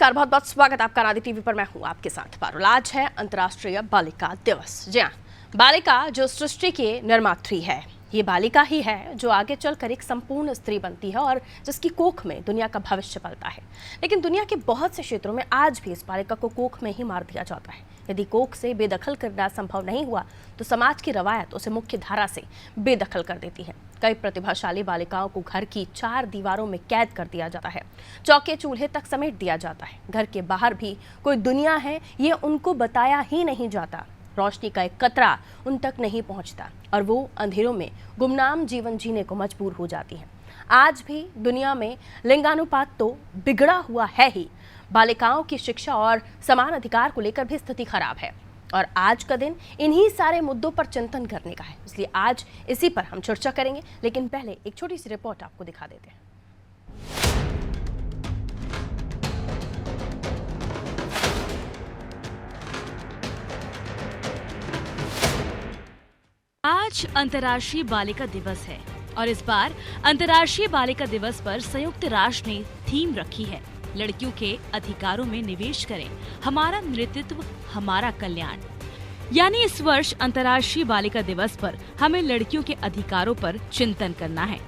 नमस्कार, बहुत बहुत स्वागत आपका आदि टीवी पर। मैं हूं आपके साथ पारुल। आज है अंतर्राष्ट्रीय बालिका दिवस। जी हाँ, बालिका जो सृष्टि की निर्मात्री है, ये बालिका ही है जो आगे चलकर एक संपूर्ण स्त्री बनती है और जिसकी कोख में दुनिया का भविष्य पलता है। लेकिन दुनिया के बहुत से क्षेत्रों में आज भी इस बालिका को कोख में ही मार दिया जाता है। यदि कोख से बेदखल करना संभव नहीं हुआ तो समाज की रवायत उसे मुख्य धारा से बेदखल कर देती है। कई प्रतिभाशाली बालिकाओं को घर की 4 दीवारों में कैद कर दिया जाता है, चौके चूल्हे तक समेट दिया जाता है। घर के बाहर भी कोई दुनिया है ये उनको बताया ही नहीं जाता। रोशनी का एक कतरा उन तक नहीं पहुंचता और वो अंधेरों में गुमनाम जीवन जीने को मजबूर हो जाती हैं। आज भी दुनिया में लिंगानुपात तो बिगड़ा हुआ है ही, बालिकाओं की शिक्षा और समान अधिकार को लेकर भी स्थिति खराब है। और आज का दिन इन्हीं सारे मुद्दों पर चिंतन करने का है, इसलिए आज इसी पर हम चर्चा करेंगे। लेकिन पहले एक छोटी सी रिपोर्ट आपको दिखा देते हैं। आज अंतर्राष्ट्रीय बालिका दिवस है और इस बार अंतर्राष्ट्रीय बालिका दिवस पर संयुक्त राष्ट्र ने थीम रखी है, लड़कियों के अधिकारों में निवेश करें, हमारा नेतृत्व हमारा कल्याण। यानी इस वर्ष अंतर्राष्ट्रीय बालिका दिवस पर हमें लड़कियों के अधिकारों पर चिंतन करना है।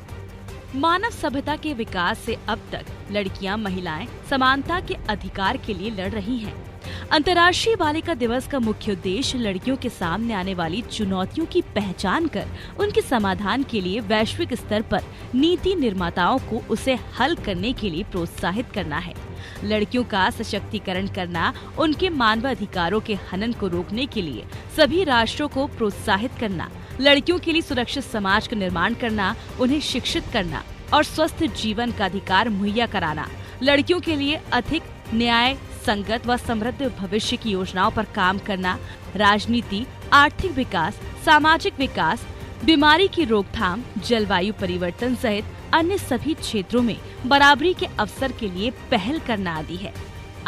मानव सभ्यता के विकास से अब तक लड़कियां, महिलाएं समानता के अधिकार के लिए लड़ रही हैं। अंतर्राष्ट्रीय बालिका दिवस का मुख्य उद्देश्य लड़कियों के सामने आने वाली चुनौतियों की पहचान कर उनके समाधान के लिए वैश्विक स्तर पर नीति निर्माताओं को उसे हल करने के लिए प्रोत्साहित करना है। लड़कियों का सशक्तिकरण करना, उनके मानवाधिकारों के हनन को रोकने के लिए सभी राष्ट्रों को प्रोत्साहित करना, लड़कियों के लिए सुरक्षित समाज का निर्माण करना, उन्हें शिक्षित करना और स्वस्थ जीवन का अधिकार मुहैया कराना, लड़कियों के लिए अधिक न्याय संगत व समृद्ध भविष्य की योजनाओं पर काम करना, राजनीति, आर्थिक विकास, सामाजिक विकास, बीमारी की रोकथाम, जलवायु परिवर्तन सहित अन्य सभी क्षेत्रों में बराबरी के अवसर के लिए पहल करना आदि है।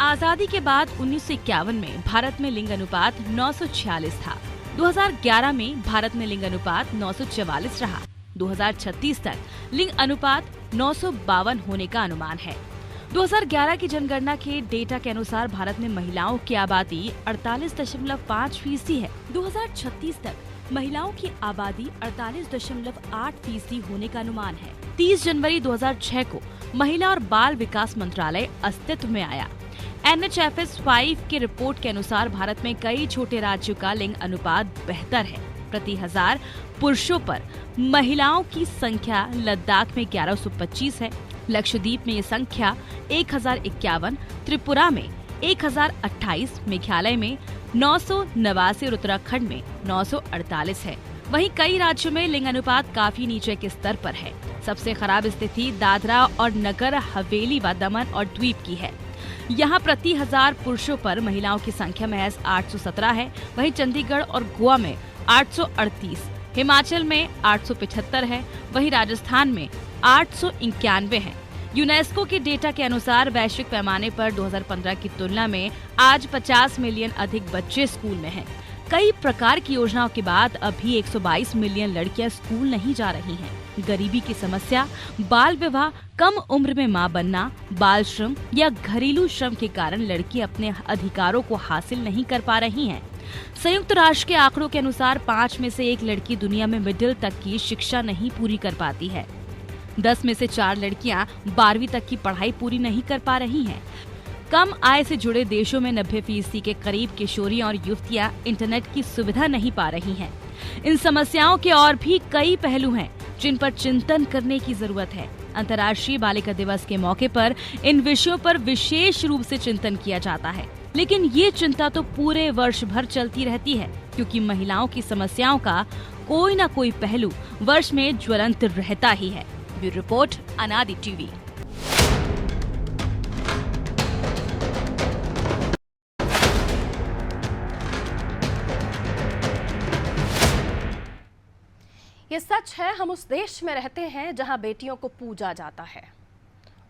आजादी के बाद 1951 में भारत में लिंग अनुपात 946 था। 2011 में भारत में लिंग अनुपात 944 रहा। 2036 तक लिंग अनुपात 952 होने का अनुमान है। 2011 की जनगणना के डेटा के अनुसार भारत में महिलाओं की आबादी 48.5% है। 2036 तक महिलाओं की आबादी 48.8% होने का अनुमान है। 30 जनवरी 2006 को महिला और बाल विकास मंत्रालय अस्तित्व में आया। NHFS 5 की रिपोर्ट के अनुसार भारत में कई छोटे राज्यों का लिंग अनुपात बेहतर है। प्रति 1000 पुरुषों पर महिलाओं की संख्या लद्दाख में 1125 है, लक्षद्वीप में ये संख्या 1051, त्रिपुरा में 1028, मेघालय में 989 और उत्तराखंड में 948 है। वहीं कई राज्यों में लिंग अनुपात काफी नीचे के स्तर पर है। सबसे खराब स्थिति दादरा और नगर हवेली व दमन और द्वीप की है। यहाँ प्रति 1000 पुरुषों पर महिलाओं की संख्या महज 817 है। वहीं चंडीगढ़ और गोवा में 838, हिमाचल में 875 है। वहीं राजस्थान में 891 है। यूनेस्को के डेटा के अनुसार वैश्विक पैमाने पर 2015 की तुलना में आज 50 मिलियन अधिक बच्चे स्कूल में हैं। कई प्रकार की योजनाओं के बाद अभी 122 मिलियन लड़कियां स्कूल नहीं जा रही हैं। गरीबी की समस्या, बाल विवाह, कम उम्र में मां बनना, बाल श्रम या घरेलू श्रम के कारण लड़की अपने अधिकारों को हासिल नहीं कर पा रही हैं। संयुक्त राष्ट्र के आंकड़ों के अनुसार 5 में से 1 लड़की दुनिया में मिडिल तक की शिक्षा नहीं पूरी कर पाती है। 10 में से 4 लड़कियां 12वीं तक की पढ़ाई पूरी नहीं कर पा रही हैं। कम आय से जुड़े देशों में 90% के करीब किशोरियां और युवतियां इंटरनेट की सुविधा नहीं पा रही हैं। इन समस्याओं के और भी कई पहलू हैं जिन पर चिंतन करने की जरूरत है। अंतर्राष्ट्रीय बालिका दिवस के मौके पर इन विषयों पर विशेष रूप से चिंतन किया जाता है। लेकिन ये चिंता तो पूरे वर्ष भर चलती रहती है, क्योंकि महिलाओं की समस्याओं का कोई न कोई पहलू वर्ष में ज्वलंत रहता ही है। ब्यूरो रिपोर्ट, अनादि टीवी। ये सच है, हम उस देश में रहते हैं जहां बेटियों को पूजा जाता है।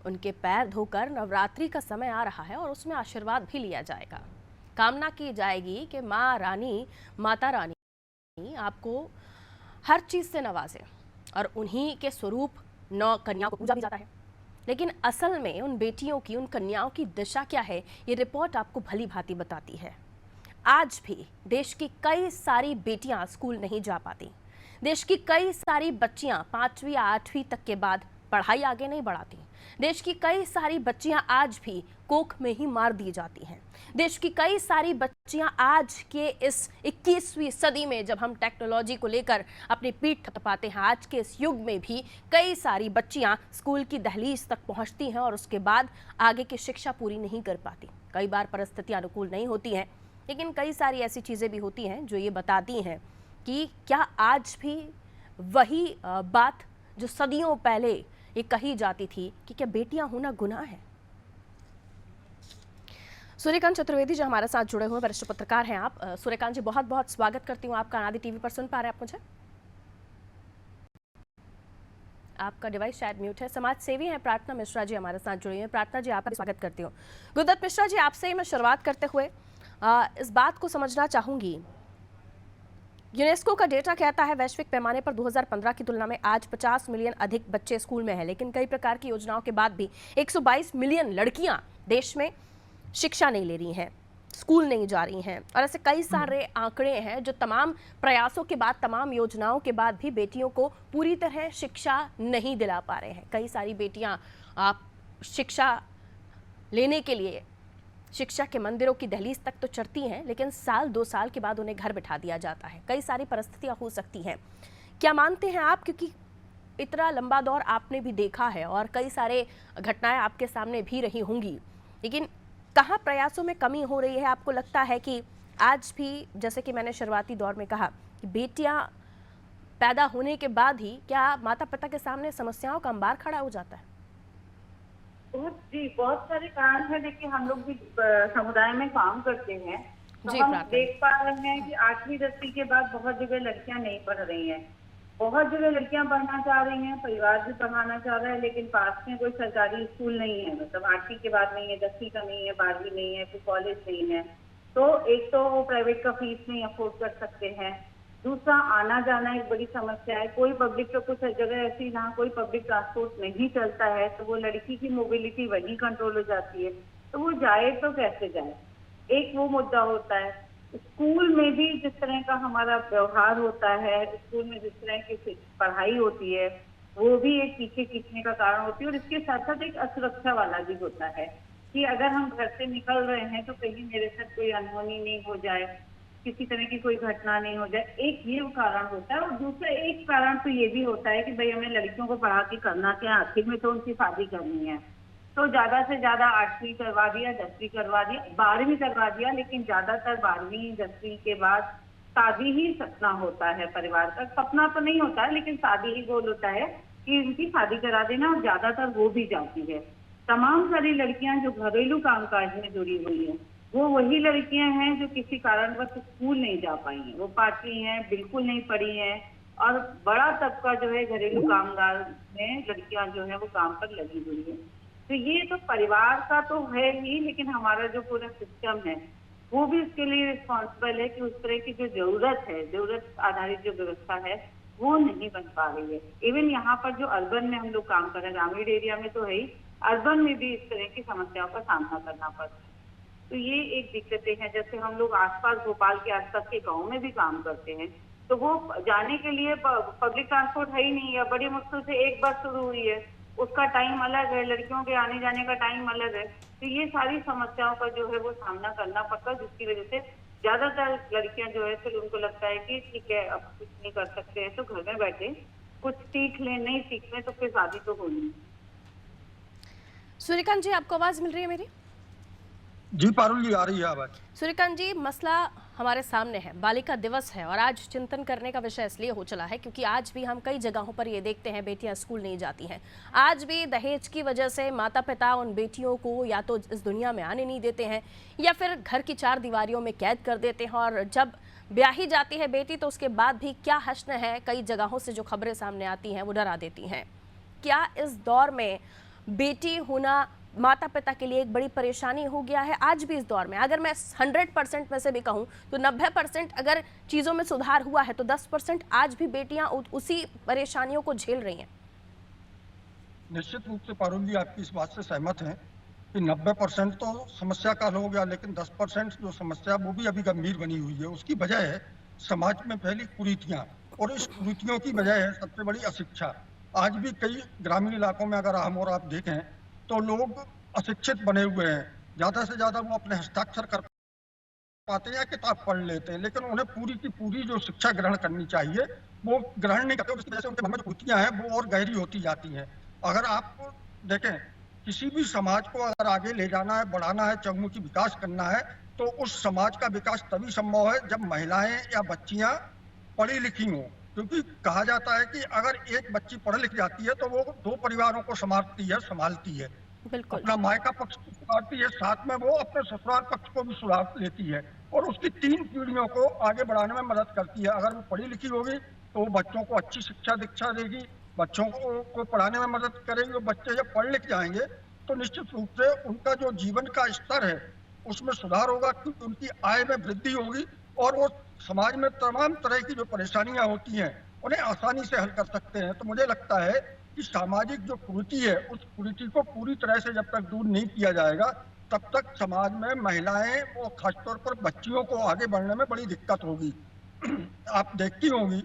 उनके पैर धोकर नवरात्रि का समय आ रहा है और उसमें आशीर्वाद भी लिया जाएगा। कामना की जाएगी कि माता रानी आपको हर चीज से नवाजे और उन्हीं के स्वरूप 9 कन्या को पूजा भी जाता है। लेकिन असल में उन बेटियों की, उन कन्याओं की दशा क्या है, ये रिपोर्ट आपको भली भांति बताती है। आज भी देश की कई सारी बेटियां स्कूल नहीं जा पाती। देश की कई सारी बच्चियां 5वीं या 8वीं तक के बाद पढ़ाई आगे नहीं बढ़ाती। देश की कई सारी बच्चियां आज भी कोख में ही मार दी जाती हैं। देश की कई सारी बच्चियां आज के इस 21वीं सदी में, जब हम टेक्नोलॉजी को लेकर अपनी पीठ थपथपाते हैं, आज के इस युग में भी कई सारी बच्चियां स्कूल की दहलीज तक पहुंचती हैं और उसके बाद आगे की शिक्षा पूरी नहीं कर पाती। कई बार परिस्थितियां अनुकूल नहीं होती हैं, लेकिन कई सारी ऐसी चीज़ें भी होती हैं जो ये बताती हैं कि क्या आज भी वही बात जो सदियों पहले ये कही जाती थी कि क्या बेटियां होना गुनाह है। सूर्यकांत चतुर्वेदी जो हमारे साथ जुड़े हुए वरिष्ठ पत्रकार हैं आप। सूर्यकांत जी, बहुत बहुत स्वागत करती हूँ आपका अनादि टीवी पर। सुन पा रहे हैं आप मुझे? आपका डिवाइस शायद म्यूट है। समाज सेवी हैं प्रार्थना मिश्रा जी हमारे साथ जुड़ी हैं। प्रार्थना जी, आपका स्वागत करती हूँ। गुरुदत्त मिश्रा जी, आपसे ही मैं शुरुआत करते हुए इस बात को समझना चाहूंगी। यूनेस्को का डेटा कहता है वैश्विक पैमाने पर 2015 की तुलना में आज 50 मिलियन अधिक बच्चे स्कूल में हैं, लेकिन कई प्रकार की योजनाओं के बाद भी 122 मिलियन लड़कियां देश में शिक्षा नहीं ले रही हैं, स्कूल नहीं जा रही हैं। और ऐसे कई सारे आंकड़े हैं जो तमाम प्रयासों के बाद, तमाम योजनाओं के बाद भी बेटियों को पूरी तरह शिक्षा नहीं दिला पा रहे हैं। कई सारी बेटियां शिक्षा लेने के लिए शिक्षा के मंदिरों की दहलीज तक तो चढ़ती हैं, लेकिन साल 2 साल के बाद उन्हें घर बिठा दिया जाता है। कई सारी परिस्थितियां हो सकती हैं। क्या मानते हैं आप, क्योंकि इतना लंबा दौर आपने भी देखा है और कई सारे घटनाएं आपके सामने भी रही होंगी, लेकिन कहाँ प्रयासों में कमी हो रही है? आपको लगता है कि आज भी, जैसे कि मैंने शुरुआती दौर में कहा, कि बेटियां पैदा होने के बाद ही क्या माता पिता के सामने समस्याओं का अंबार खड़ा हो जाता है? बहुत सारे कारण है। देखिए, हम लोग भी समुदाय में काम करते हैं, तो हम देख पा रहे हैं कि 8वीं 10वीं के बाद बहुत जगह लड़कियां नहीं पढ़ रही हैं। बहुत जगह लड़कियां पढ़ना चाह रही हैं, परिवार भी पढ़ाना चाह रहा है, लेकिन पास में कोई सरकारी स्कूल नहीं है। मतलब 8वीं के बाद नहीं है, 10वीं का नहीं है, 12वीं नहीं है, कोई कॉलेज नहीं है। तो एक तो वो प्राइवेट का फीस नहीं अफोर्ड कर सकते हैं। दूसरा, आना जाना एक बड़ी समस्या है। कोई पब्लिक, तो कुछ जगह ऐसी जहाँ कोई पब्लिक ट्रांसपोर्ट नहीं चलता है, तो वो लड़की की मोबिलिटी वहीं कंट्रोल हो जाती है, तो वो जाए तो कैसे जाए, एक वो मुद्दा होता है। स्कूल में भी जिस तरह का हमारा व्यवहार होता है, स्कूल में जिस तरह की पढ़ाई होती है, वो भी एक पीछे खींचने का कारण होती है। और इसके साथ साथ एक असुरक्षा वाला भी होता है कि अगर हम घर से निकल रहे हैं तो कहीं मेरे साथ कोई अनहोनी नहीं हो जाए, किसी तरह की कोई घटना नहीं हो जाए, एक ये कारण होता है। और दूसरा एक कारण तो ये भी होता है कि भाई हमें लड़कियों को पढ़ा के करना क्या, आखिर में तो उनकी शादी करनी है, तो ज्यादा से ज्यादा 8वीं करवा दिया, 10वीं करवा दिया, 12वीं करवा दिया। लेकिन ज्यादातर 12वीं 10वीं के बाद शादी ही सपना होता है परिवार का। सपना तो नहीं होता है, लेकिन शादी ही गोल होता है कि उनकी शादी करा देना, और ज्यादातर वो भी जाती है। तमाम सारी लड़कियां जो घरेलू कामकाज में जुड़ी हुई है, वो वही लड़कियां हैं जो किसी कारणवश स्कूल नहीं जा पाई हैं। वो पार्टी हैं, बिल्कुल नहीं पढ़ी हैं, और बड़ा तबका जो है घरेलू कामगार में लड़कियां जो है वो काम पर लगी हुई है। तो ये तो परिवार का तो है ही, लेकिन हमारा जो पूरा सिस्टम है वो भी इसके लिए रिस्पॉन्सिबल है कि उस तरह की जो जरूरत आधारित जो व्यवस्था है वो नहीं बन पा रही है। इवन यहाँ पर जो अर्बन में हम लोग काम कर रहे हैं, ग्रामीण एरिया में तो है ही, अर्बन में भी इस तरह की समस्याओं का सामना करना पड़ता है। तो ये एक दिक्कतें हैं। जैसे हम लोग आसपास, भोपाल के आसपास के गाँव में भी काम करते हैं, तो वो जाने के लिए पब्लिक ट्रांसपोर्ट है ही नहीं है। बड़ी मुश्किल से एक बस शुरू हुई है, उसका टाइम अलग है, लड़कियों के आने जाने का टाइम अलग है। तो ये सारी समस्याओं का जो है वो सामना करना पड़ता है, जिसकी वजह से ज्यादातर लड़कियां जो है फिर उनको लगता है कि ठीक है, अब कुछ नहीं कर सकते हैं तो घर में बैठे कुछ सीख लें, नहीं सीख लें तो फिर शादी तो होनी। सूर्यकांत जी, आपको आवाज मिल रही है मेरी? जी पारुल जी, आ रही है आवाज। सूर्यकांत जी, मसला हमारे सामने है, बालिका दिवस है, और आज चिंतन करने का विषय इसलिए हो चला है क्योंकि आज भी हम कई जगहों पर ये देखते हैं बेटियां स्कूल नहीं जाती हैं। आज भी दहेज की वजह से माता पिता उन बेटियों को या तो इस दुनिया में आने नहीं देते हैं या फिर घर की 4 दीवारियों में कैद कर देते हैं, और जब ब्याही जाती है बेटी तो उसके बाद भी क्या हश्न है, कई जगहों से जो खबरें सामने आती हैं वो डरा देती हैं। क्या इस दौर में बेटी होना माता पिता के लिए एक बड़ी परेशानी हो गया है? आज भी इस दौर में अगर मैं 100% में से भी कहूँ तो 90% अगर चीज़ों में सुधार हुआ है तो 10% आज भी बेटियां उसी परेशानियों को झेल रही हैं। निश्चित रूप से पारुल जी आपकी इस बात से सहमत हैं कि 90% तो समस्या का हल हो गया, लेकिन 10% जो समस्या वो भी अभी गंभीर बनी हुई है। उसकी वजह है समाज में फैली कुरीतियां, और इस कुरीतियों की वजह है सबसे बड़ी अशिक्षा। आज भी कई ग्रामीण इलाकों में अगर हम और आप देखें तो लोग अशिक्षित बने हुए हैं। ज्यादा से ज्यादा वो अपने हस्ताक्षर कर पाते हैं या किताब पढ़ लेते हैं, लेकिन उन्हें पूरी की पूरी जो शिक्षा ग्रहण करनी चाहिए वो ग्रहण नहीं करते, जिसकी वजह से उनके मन में जो कुरीतियां हैं वो और गहरी होती जाती हैं। अगर आप देखें, किसी भी समाज को अगर आगे ले जाना है, बढ़ाना है, चहुमुखी विकास करना है, तो उस समाज का विकास तभी संभव है जब महिलाएं या बच्चियां पढ़ी लिखी हों। क्योंकि कहा जाता है कि अगर एक बच्ची पढ़ लिख जाती है तो वो 2 परिवारों को संभालती है। बिल्कुल। अपना मायका पक्ष को सुधारती है, साथ में वो अपने ससुराल पक्ष को भी सुधार लेती है, और उसकी 3 पीढ़ियों को आगे बढ़ाने में मदद करती है। अगर वो पढ़ी लिखी होगी तो वो बच्चों को अच्छी शिक्षा दीक्षा देगी, बच्चों को पढ़ाने में मदद करेगी। बच्चे जब पढ़ लिख जाएंगे तो निश्चित रूप से उनका जो जीवन का स्तर है उसमें सुधार होगा, क्योंकि उनकी आय में वृद्धि होगी, और वो समाज में तमाम तरह की जो परेशानियां होती हैं उन्हें आसानी से हल कर सकते हैं। तो मुझे लगता है कि सामाजिक जो कुरीति है उस कुरीति को पूरी तरह से जब तक दूर नहीं किया जाएगा तब तक समाज में महिलाएं और खासतौर पर बच्चियों को आगे बढ़ने में बड़ी दिक्कत होगी। आप देखती होंगी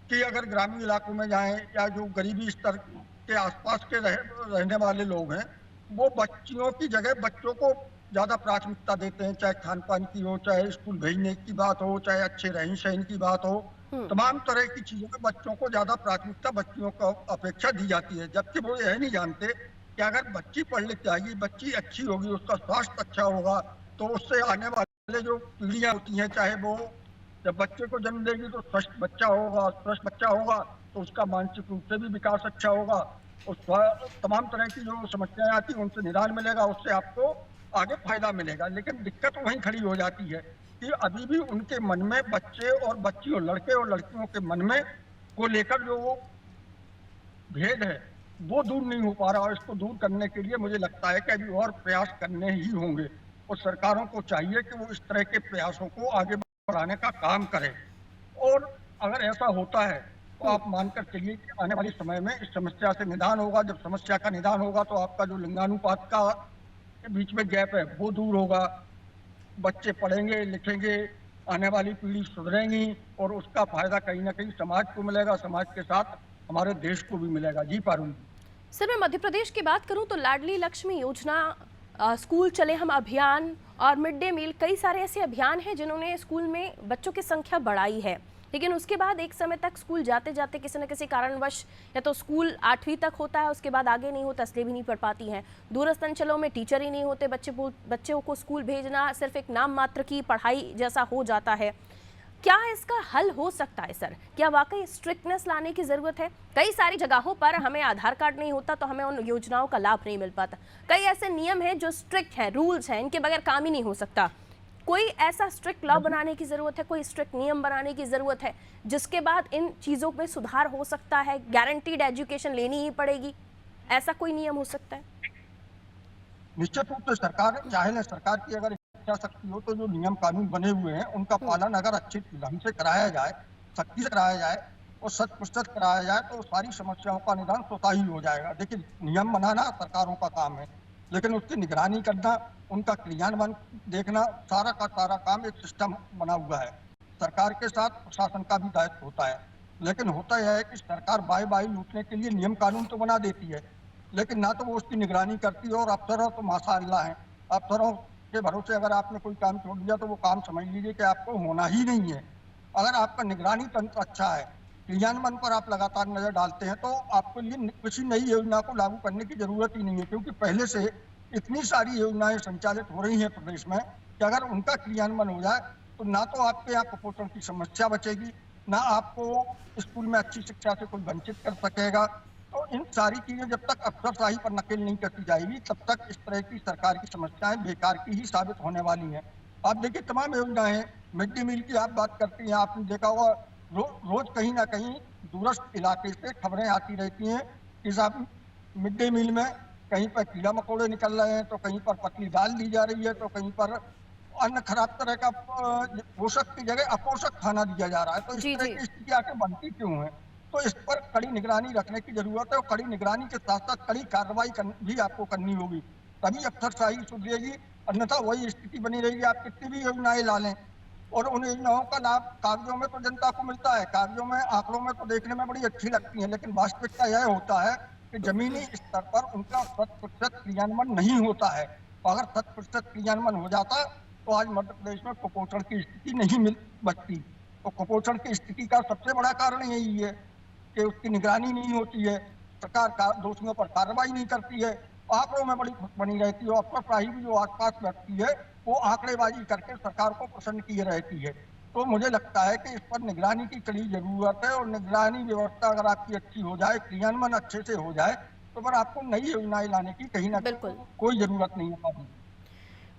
कि अगर ग्रामीण इलाकों में जाएं या जो गरीबी स्तर के आसपास के रहने वाले लोग हैं, वो बच्चियों की जगह बच्चों को ज्यादा प्राथमिकता देते हैं, चाहे खान पान की हो, चाहे स्कूल भेजने की बात हो, चाहे अच्छे रहन सहन की बात हो। तमाम तरह की चीजों में बच्चों को ज्यादा प्राथमिकता बच्चियों को अपेक्षा दी जाती है, जबकि वो यह नहीं जानते कि अगर बच्ची पढ़ लिख जाएगी, बच्ची अच्छी होगी, उसका स्वास्थ्य अच्छा होगा, तो उससे आने वाले जो पीढ़ियां होती हैं, चाहे वो जब बच्चे को जन्म देगी तो स्वस्थ बच्चा होगा तो उसका मानसिक रूप से भी विकास अच्छा होगा, और तमाम तरह की जो समस्याएं आती हैं उनसे निदान मिलेगा, उससे आपको आगे फायदा मिलेगा। लेकिन दिक्कत वहीं खड़ी हो जाती है कि अभी भी उनके मन में बच्चे और बच्चियों, लड़के और लड़कियों के मन में को लेकर जो भेद है वो दूर नहीं हो पा रहा, और इसको दूर करने के लिए मुझे लगता है कि अभी और प्रयास करने ही होंगे, और सरकारों को चाहिए कि वो इस तरह के प्रयासों को आगे बढ़ाने का काम करें। और अगर ऐसा होता है तो आप मानकर चलिए कि आने वाले समय में इस समस्या से निदान होगा। जब समस्या का निदान होगा तो आपका जो लिंगानुपात का के बीच में गैप है वो दूर होगा, बच्चे पढ़ेंगे लिखेंगे, आने वाली पीढ़ी सुधरेगी, और उसका फायदा कहीं ना कहीं समाज को मिलेगा, समाज के साथ हमारे देश को भी मिलेगा। जी पारुल। सर, मैं मध्य प्रदेश की बात करूं तो लाडली लक्ष्मी योजना, स्कूल चले हम अभियान और मिड डे मील, कई सारे ऐसे अभियान हैं जिन्होंने स्कूल में बच्चों की संख्या बढ़ाई है, लेकिन उसके बाद एक समय तक स्कूल जाते जाते किसी न किसी कारणवश या तो स्कूल 8वीं तक होता है, उसके बाद आगे नहीं होता, इसलिए भी नहीं पढ़ पाती हैं। दूरस्थ अंचलों में टीचर ही नहीं होते, बच्चों को स्कूल भेजना सिर्फ एक नाम मात्र की पढ़ाई जैसा हो जाता है। क्या इसका हल हो सकता है सर? क्या वाकई स्ट्रिक्टनेस लाने की जरूरत है? कई सारी जगहों पर हमें आधार कार्ड नहीं होता तो हमें उन योजनाओं का लाभ नहीं मिल पाता। कई ऐसे नियम हैं जो स्ट्रिक्ट हैं, रूल्स हैं, इनके बगैर काम ही नहीं हो सकता। कोई ऐसा स्ट्रिक्ट लॉ बनाने की जरूरत है, कोई स्ट्रिक्ट नियम बनाने की जरूरत है जिसके बाद इन चीजों में सुधार हो सकता है। गारंटीड एजुकेशन लेनी ही पड़ेगी, ऐसा कोई नियम हो सकता है? निश्चित रूप से सरकार चाहे ना, सरकार की अगर इच्छा शक्ति हो तो जो नियम कानून बने हुए हैं उनका पालन अगर अच्छे ढंग से कराया जाए, सख्ती से कराया जाए और शत प्रतिशत कराया जाए तो सारी समस्याओं का निदान स्वतः ही हो जाएगा। देखिए, नियम बनाना सरकारों का काम है, लेकिन उसकी निगरानी करना, उनका क्रियान्वयन देखना, सारा का सारा काम एक सिस्टम बना हुआ है। सरकार के साथ प्रशासन का भी दायित्व होता है, लेकिन होता यह है कि सरकार बाई बाई लूटने के लिए नियम कानून तो बना देती है, लेकिन ना तो वो उसकी निगरानी करती है, और अफसरों तो माशाअल्लाह हैं, अफसरों के भरोसे अगर आपने कोई काम छोड़ दिया तो वो काम समझ लीजिए कि आपको होना ही नहीं है। अगर आपका निगरानी तंत्र अच्छा है, क्रियान्वयन पर आप लगातार नजर डालते हैं, तो आपको लिए किसी नई योजना को लागू करने की जरूरत ही नहीं है, क्योंकि पहले से इतनी सारी योजनाएं संचालित हो रही हैं प्रदेश में कि अगर उनका क्रियान्वयन हो जाए तो ना तो आपके यहाँ कुपोषण की समस्या बचेगी, ना आपको स्कूल में अच्छी शिक्षा से कोई वंचित कर सकेगा। तो इन सारी चीजें जब तक अफसरशाही पर नकेल नहीं करती जाएगी तब तक इस तरह की सरकार की समस्याएं बेकार की ही साबित होने वाली हैं। आप देखिए, तमाम योजनाएं, मिड डे मील की आप बात करती हैं, आपने देखा होगा रोज कहीं ना कहीं दूरस्थ इलाके से खबरें आती रहती हैं कि साहब मिड डे मील में कहीं पर कीड़ा मकोड़े निकल रहे हैं, तो कहीं पर पतली दाल दी जा रही है, तो कहीं पर अन्य खराब तरह का पोषक की जगह अपोषक खाना दिया जा रहा है। तो इस तरह की स्थिति आके बनती क्यों है? तो इस पर कड़ी निगरानी रखने की जरूरत है और कड़ी निगरानी के साथ साथ कड़ी कार्रवाई भी आपको करनी होगी, तभी अफसरशाही सुधरेगी। अन्यथा वही स्थिति बनी रहेगी, आप कितनी भी योजनाएं ला लें और उन योजनाओं का लाभ कागजों में तो जनता को मिलता है, कागजों में आंकड़ों में तो देखने में बड़ी अच्छी लगती है, लेकिन वास्तविकता यह होता है कि जमीनी स्तर पर उनका 100% क्रियान्वयन नहीं होता है। तो अगर 100% क्रियान्वयन हो जाता तो आज मध्य प्रदेश में कुपोषण की स्थिति नहीं बचती। तो कुपोषण की स्थिति का सबसे बड़ा कारण यही है कि उसकी निगरानी नहीं होती है, सरकार दोषियों पर कार्रवाई नहीं करती है, आंकड़ों में बड़ी बनी रहती है। अफसरशाही भी जो आसपास रहती है वो आंकड़ेबाजी करके सरकार को प्रसन्न किए रहती है। तो मुझे लगता है कि इस पर निगरानी की कड़ी जरूरत है और निगरानी व्यवस्था अगर आपकी अच्छी हो जाए, क्रियान्वयन अच्छे से हो जाए, तो फिर आपको नई योजनाएं लाने की कहीं ना कहीं कोई जरूरत नहीं है।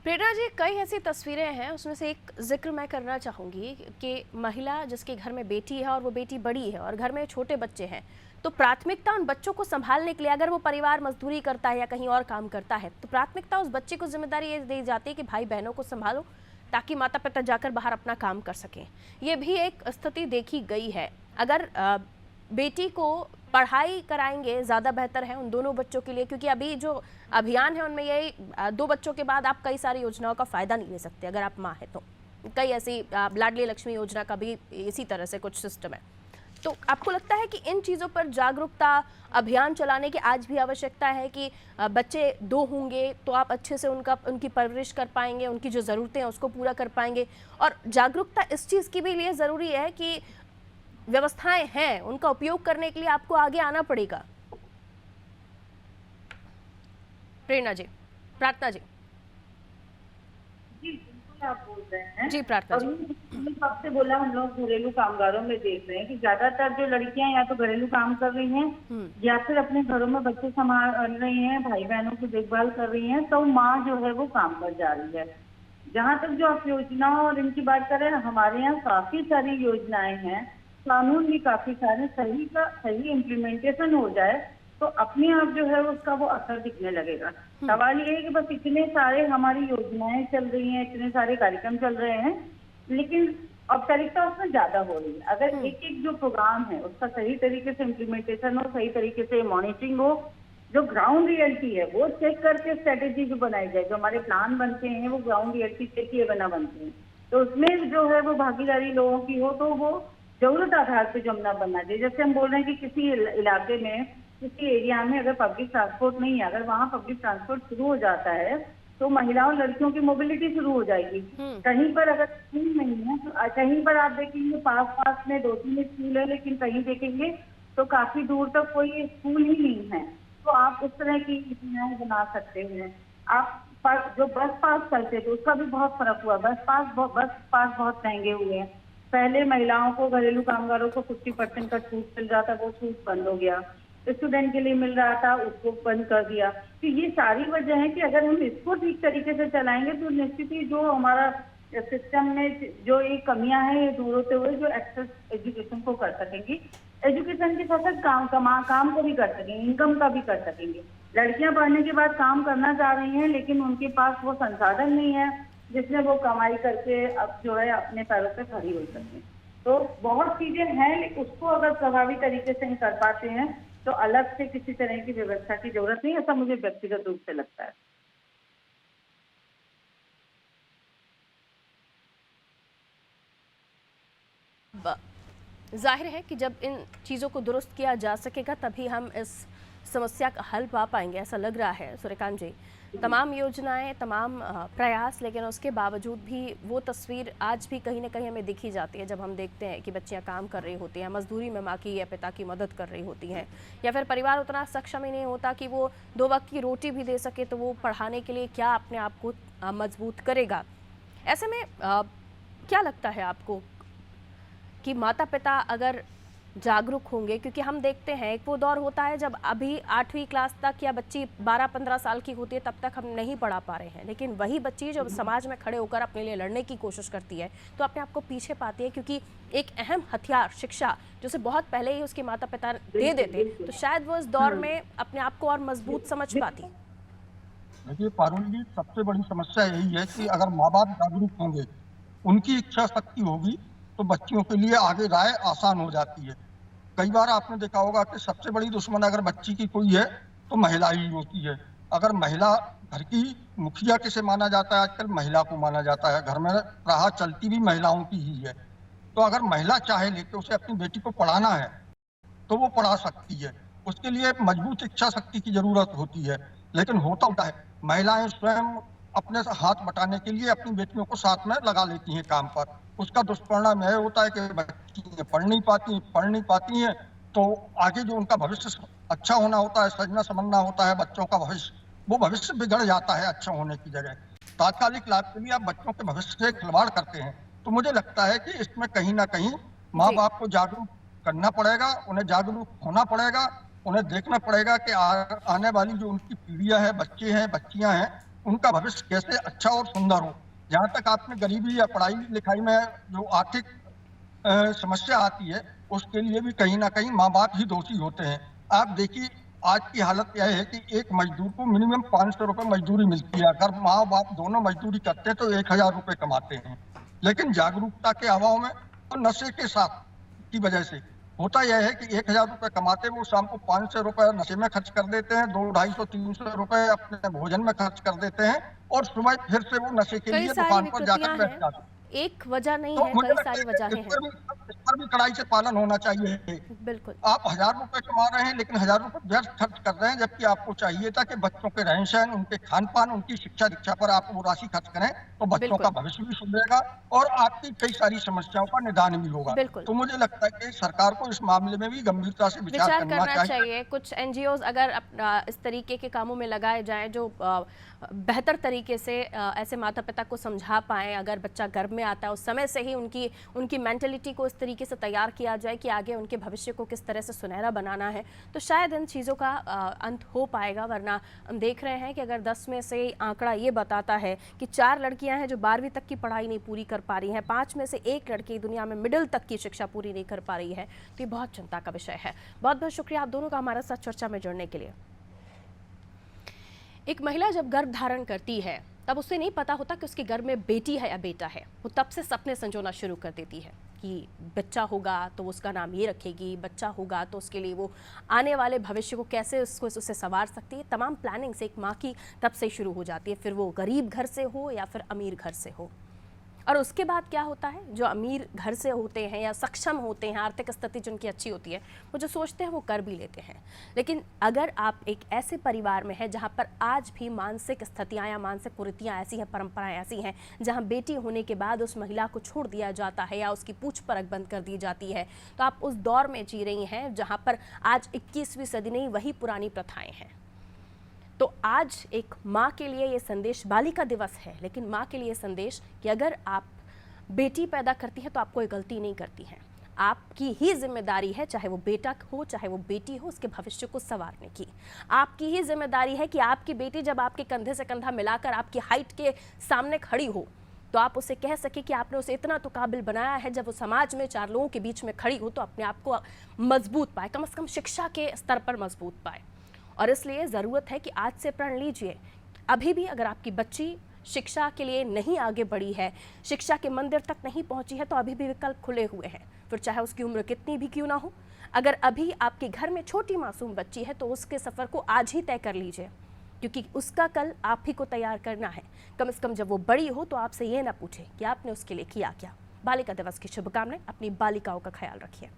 प्रेरणा जी, कई ऐसी तस्वीरें हैं, उसमें से एक जिक्र मैं करना चाहूँगी कि महिला जिसके घर में बेटी है और वो बेटी बड़ी है और घर में छोटे बच्चे हैं, तो प्राथमिकता उन बच्चों को संभालने के लिए, अगर वो परिवार मजदूरी करता है या कहीं और काम करता है, तो प्राथमिकता उस बच्चे को जिम्मेदारी ये दी जाती है कि भाई बहनों को संभालो ताकि माता पिता जाकर बाहर अपना काम कर सकें। ये भी एक स्थिति देखी गई है। अगर बेटी को पढ़ाई कराएंगे ज़्यादा बेहतर है उन दोनों बच्चों के लिए, क्योंकि अभी जो अभियान है उनमें यही 2 बच्चों के बाद आप कई सारी योजनाओं का फ़ायदा नहीं ले सकते अगर आप माँ हैं तो। कई ऐसी लाडली लक्ष्मी योजना का भी इसी तरह से कुछ सिस्टम है। तो आपको लगता है कि इन चीज़ों पर जागरूकता अभियान चलाने की आज भी आवश्यकता है कि बच्चे 2 होंगे तो आप अच्छे से उनकी परवरिश कर पाएंगे, उनकी जो ज़रूरतें हैं उसको पूरा कर पाएंगे, और जागरूकता इस चीज़ की भी लिए ज़रूरी है कि व्यवस्थाएं हैं उनका उपयोग करने के लिए आपको आगे आना पड़ेगा। प्रेरणा जी, प्रार्थना जी। जी बिल्कुल आप बोल रहे हैं जी प्रार्थना जी। सबसे बोला, हम लोग घरेलू कामगारों में देख रहे हैं कि ज्यादातर जो लड़कियां या तो घरेलू काम कर रही हैं या फिर अपने घरों में बच्चे संभाल रही हैं, भाई बहनों की देखभाल कर रही हैं, तो माँ जो है वो काम पर जा रही है। जहाँ तक जो आप योजनाओं और इनकी बात करें, हमारे यहाँ काफी सारी योजनाएं हैं, कानून भी काफी सारे, सही इम्प्लीमेंटेशन हो जाए तो अपने आप जो है उसका वो असर दिखने लगेगा। सवाल ये है कि बस इतने सारे हमारी योजनाएं चल रही हैं, इतने सारे कार्यक्रम चल रहे हैं, लेकिन औपचारिकता उसमें ज्यादा हो रही है। अगर एक एक जो प्रोग्राम है उसका सही तरीके से इम्प्लीमेंटेशन हो, सही तरीके से मॉनिटरिंग हो, जो ग्राउंड रियलिटी है वो चेक करके स्ट्रेटेजी जो बनाई जाए, जो हमारे प्लान बनते हैं वो ग्राउंड रियलिटी चेक किए बना बनते हैं, तो उसमें जो है वो भागीदारी लोगों की हो, तो वो जरूरत आधार पे जमना बनना चाहिए। जैसे हम बोल रहे हैं कि किसी इलाके में, किसी एरिया में अगर पब्लिक ट्रांसपोर्ट नहीं है, अगर वहाँ पब्लिक ट्रांसपोर्ट शुरू हो जाता है तो महिलाओं लड़कियों की मोबिलिटी शुरू हो जाएगी। कहीं पर अगर स्कूल नहीं है तो कहीं पर आप देखेंगे पास में 2-3 स्कूल है, लेकिन कहीं देखेंगे तो काफी दूर तक कोई स्कूल ही नहीं है। तो आप उस तरह की योजनाएं बना सकते हैं। आप जो बस पास करते थे उसका भी बहुत फर्क हुआ, बस पास बहुत महंगे हुए हैं। पहले महिलाओं को, घरेलू कामगारों को 50% का छूट मिल रहा था, वो छूट बंद हो गया। स्टूडेंट के लिए मिल रहा था, उसको बंद कर दिया। तो ये सारी वजह है कि अगर हम इसको ठीक तरीके से चलाएंगे तो निश्चित ही जो हमारा सिस्टम में जो ये कमियां हैं ये दूर होते हुए जो एक्सेस एजुकेशन को कर सकेंगी, एजुकेशन के साथ साथ काम को भी कर सकेंगे, इनकम का भी कर सकेंगे। लड़कियां पढ़ने के बाद काम करना चाह रही हैं, लेकिन उनके पास वो संसाधन नहीं है जिसमें वो कमाई करके अब जो है अपने पैरों पे खड़ी हो सके। तो बहुत चीजें हैं, लेकिन उसको अगर प्रभावी तरीके से हम कर पाते हैं तो अलग से किसी तरह की व्यवस्था की जरूरत नहीं, ऐसा मुझे व्यक्तिगत रूप से लगता है। जाहिर है कि जब इन चीज़ों को दुरुस्त किया जा सकेगा तभी हम इस समस्या का हल पा पाएंगे, ऐसा लग रहा है। सूर्यकांत जी, तमाम योजनाएं, तमाम प्रयास, लेकिन उसके बावजूद भी वो तस्वीर आज भी कहीं ना कहीं हमें दिखी जाती है जब हम देखते हैं कि बच्चियां काम कर रही होती हैं, मजदूरी में माँ की या पिता की मदद कर रही होती हैं, या फिर परिवार उतना सक्षम ही नहीं होता कि वो 2 वक्त की रोटी भी दे सके, तो वो पढ़ाने के लिए क्या अपने आप को मजबूत करेगा। ऐसे में क्या लगता है आपको कि माता पिता अगर जागरूक होंगे, क्योंकि हम देखते हैं एक वो दौर होता है जब अभी 8वीं क्लास तक या बच्ची 12-15 साल की होती है तब तक हम नहीं पढ़ा पा रहे हैं, लेकिन वही बच्ची जब समाज में खड़े होकर अपने लिए लड़ने की कोशिश करती है तो अपने आप को पीछे पाती है, क्योंकि एक अहम हथियार शिक्षा जिसे बहुत पहले ही उसके माता पिता दे देते तो शायद वो इस दौर में अपने आप को और मजबूत समझ पाती। देखिए पारुल जी, सबसे बड़ी समस्या यही है कि अगर माँ बाप जागरूक होंगे, उनकी इच्छा शक्ति होगी, तो बच्चियों के लिए आगे राह आसान हो जाती है। कई बार आपने देखा होगा कि सबसे बड़ी दुश्मन अगर बच्ची की कोई है तो महिला ही होती है। अगर महिला घर की मुखिया किसे माना जाता है, आजकल महिला को माना जाता है। घर में राह चलती भी महिलाओं की ही है। तो अगर महिला चाहे लेके उसे अपनी बेटी को पढ़ाना है तो वो पढ़ा सकती है। उसके लिए मजबूत इच्छा शक्ति की जरूरत होती है। लेकिन होता है महिलाएं स्वयं अपने हाथ बटाने के लिए अपनी बेटियों को साथ में लगा लेती हैं काम पर। उसका दुष्परिणाम यह होता है कि बच्ची पढ़ नहीं पाती हैं, तो आगे जो उनका भविष्य अच्छा होना होता है, सजना समझना होता है बच्चों का भविष्य, वो भविष्य बिगड़ जाता है अच्छा होने की जगह। तात्कालिक लाभ के लिए आप बच्चों के भविष्य से खिलवाड़ करते हैं। तो मुझे लगता है कि इसमें कहीं ना कहीं माँ बाप को जागरूक करना पड़ेगा, उन्हें जागरूक होना पड़ेगा, उन्हें देखना पड़ेगा कि आने वाली जो उनकी पीढ़ियां हैं, बच्चे हैं, बच्चियां हैं, उनका भविष्य कैसे अच्छा और सुंदर हो। जहाँ तक आपने गरीबी या पढ़ाई लिखाई में जो आर्थिक समस्या आती है, उसके लिए भी कहीं ना कहीं माँ बाप ही दोषी होते हैं। आप देखिए आज की हालत यह है कि एक मजदूर को मिनिमम 500 रुपए मजदूरी मिलती है। अगर माँ बाप दोनों मजदूरी करते हैं तो 1000 रुपए कमाते हैं। लेकिन जागरूकता के अभाव में और नशे के साथ की वजह से होता यह है कि 1000 रुपए कमाते वो शाम को 500 रुपए नशे में खर्च कर देते हैं, 200, 250, 300 रुपए अपने भोजन में खर्च कर देते हैं और सुबह फिर से वो नशे के लिए दुकान पर जाकर बैठ जाते हैं। एक वजह नहीं तो है, मुझे कई लगता सारी है कि वजहें हैं। इस पर भी कड़ाई से पालन होना चाहिए। बिल्कुल। आप 1000 रुपए कमा रहे हैं लेकिन 1000 रुपए व्यर्थ खर्च कर रहे हैं, जबकि आपको चाहिए था कि बच्चों के रहन सहन, उनके खान पान, उनकी शिक्षा दीक्षा पर आप वो राशि खर्च करें तो बच्चों का भविष्य भी सुधरेगा और आपकी कई सारी समस्याओं का निदान भी होगा। तो मुझे लगता है कि सरकार को इस मामले में भी गंभीरता से विचार करना चाहिए। कुछ एनजीओ अगर इस तरीके के कामों में लगाए जाएं जो बेहतर तरीके से ऐसे माता पिता को समझा पाएं, अगर बच्चा गर्भ में आता है उस समय से ही उनकी मेंटलिटी को इस तरीके से तैयार किया जाए कि आगे उनके भविष्य को किस तरह से सुनहरा बनाना है, तो शायद इन चीज़ों का अंत हो पाएगा। वरना हम देख रहे हैं कि अगर 10 में से आंकड़ा ये बताता है कि 4 लड़कियां हैं जो 12वीं तक की पढ़ाई नहीं पूरी कर पा रही हैं, 5 में से 1 लड़की दुनिया में मिडिल तक की शिक्षा पूरी नहीं कर पा रही है, तो ये बहुत चिंता का विषय है। बहुत बहुत शुक्रिया आप दोनों का हमारे साथ चर्चा में जुड़ने के लिए। एक महिला जब गर्भ धारण करती है तब उसे नहीं पता होता कि उसके गर्भ में बेटी है या बेटा है। वो तब से सपने संजोना शुरू कर देती है कि बच्चा होगा तो उसका नाम ये रखेगी, बच्चा होगा तो उसके लिए वो आने वाले भविष्य को कैसे उसे संवार सकती है। तमाम प्लानिंग से एक माँ की तब से शुरू हो जाती है, फिर वो गरीब घर से हो या फिर अमीर घर से हो। और उसके बाद क्या होता है, जो अमीर घर से होते हैं या सक्षम होते हैं, आर्थिक स्थिति जिनकी अच्छी होती है, वो जो सोचते हैं वो कर भी लेते हैं। लेकिन अगर आप एक ऐसे परिवार में हैं जहाँ पर आज भी मानसिक स्थितियाँ या मानसिक कुरीतियाँ ऐसी हैं, परंपराएं ऐसी हैं, जहाँ बेटी होने के बाद उस महिला को छोड़ दिया जाता है या उसकी पूछ परख बंद कर दी जाती है, तो आप उस दौर में जी रही हैं जहाँ पर आज 21वीं सदी नहीं, वही पुरानी प्रथाएँ हैं। तो आज एक माँ के लिए ये संदेश, बालिका दिवस है, लेकिन माँ के लिए संदेश कि अगर आप बेटी पैदा करती हैं तो आप कोई गलती नहीं करती हैं। आपकी ही जिम्मेदारी है, चाहे वो बेटा हो चाहे वो बेटी हो, उसके भविष्य को संवारने की। आपकी ही जिम्मेदारी है कि आपकी बेटी जब आपके कंधे से कंधा मिलाकर आपकी हाइट के सामने खड़ी हो तो आप उसे कह सके कि आपने उसे इतना तो काबिल बनाया है, जब वो समाज में 4 लोगों के बीच में खड़ी हो तो अपने आप को मजबूत पाए, कम से कम शिक्षा के स्तर पर मजबूत पाए। और इसलिए ज़रूरत है कि आज से प्रण लीजिए। अभी भी अगर आपकी बच्ची शिक्षा के लिए नहीं आगे बढ़ी है, शिक्षा के मंदिर तक नहीं पहुंची है, तो अभी भी विकल्प खुले हुए हैं, फिर चाहे उसकी उम्र कितनी भी क्यों ना हो। अगर अभी आपके घर में छोटी मासूम बच्ची है तो उसके सफ़र को आज ही तय कर लीजिए, क्योंकि उसका कल आप ही को तैयार करना है। कम से कम जब वो बड़ी हो तो आपसे ये ना पूछे कि आपने उसके लिए किया क्या। बालिका दिवस की शुभकामनाएं, अपनी बालिकाओं का ख्याल रखिए।